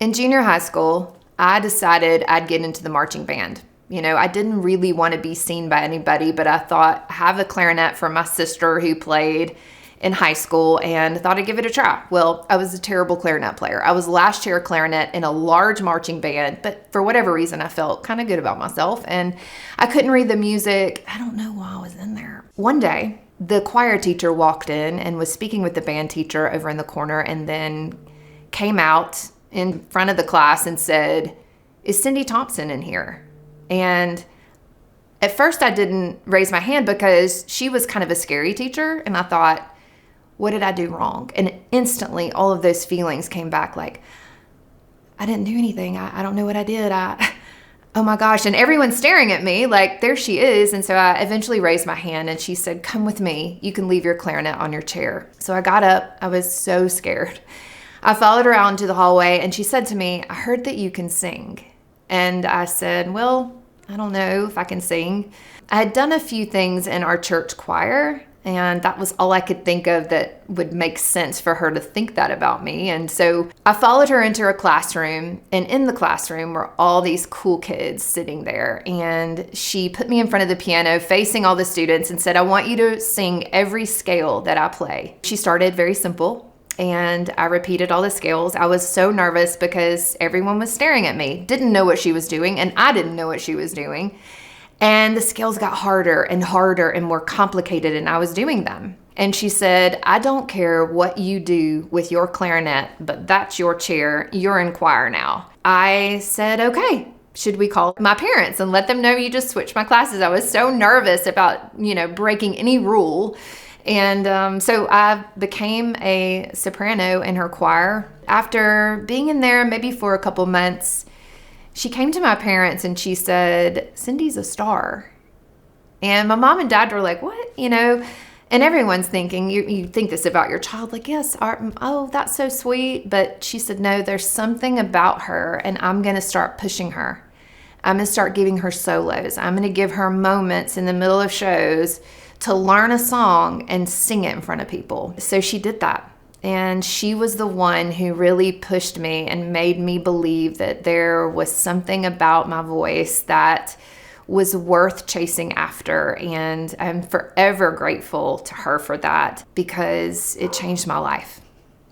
In junior high school, I decided I'd get into the marching band. I didn't really want to be seen by anybody, but I thought I have a clarinet from my sister who played in high school and thought I'd give it a try. Well, I was a terrible clarinet player. I was last chair clarinet in a large marching band, but for whatever reason, I felt kind of good about myself and I couldn't read the music. I don't know why I was in there. One day, the choir teacher walked in and was speaking with the band teacher over in the corner and then came out in front of the class and said, "Is Cyndi Thomson in here?" And at first I didn't raise my hand because she was kind of a scary teacher. And I thought, what did I do wrong? And instantly all of those feelings came back like, I didn't do anything. I don't know what I did. Oh my gosh. And everyone's staring at me like, there she is. And so I eventually raised my hand and she said, "Come with me. You can leave your clarinet on your chair." So I got up. I was so scared. I followed her out into the hallway and she said to me, "I heard that you can sing." And I said, "Well, I don't know if I can sing." I had done a few things in our church choir, and that was all I could think of that would make sense for her to think that about me. And so I followed her into her classroom, and in the classroom were all these cool kids sitting there. And she put me in front of the piano facing all the students and said, "I want you to sing every scale that I play." She started very simple. And I repeated all the scales. I was so nervous because everyone was staring at me, didn't know what she was doing, and I didn't know what she was doing. And the scales got harder and harder and more complicated, and I was doing them. And she said, "I don't care what you do with your clarinet, but that's your chair. You're in choir now." I said, "Okay. Should we call my parents and let them know you just switched my classes?" I was so nervous about, breaking any rule. And so I became a soprano in her choir. After being in there maybe for a couple months, she came to my parents and she said, "Cyndi's a star." And my mom and dad were like, "What?" And everyone's thinking, you think this about your child, like, "Yes, oh, that's so sweet." But she said, "No, there's something about her and I'm going to start pushing her. I'm going to start giving her solos. I'm going to give her moments in the middle of shows to learn a song and sing it in front of people." So she did that. And she was the one who really pushed me and made me believe that there was something about my voice that was worth chasing after. And I'm forever grateful to her for that because it changed my life.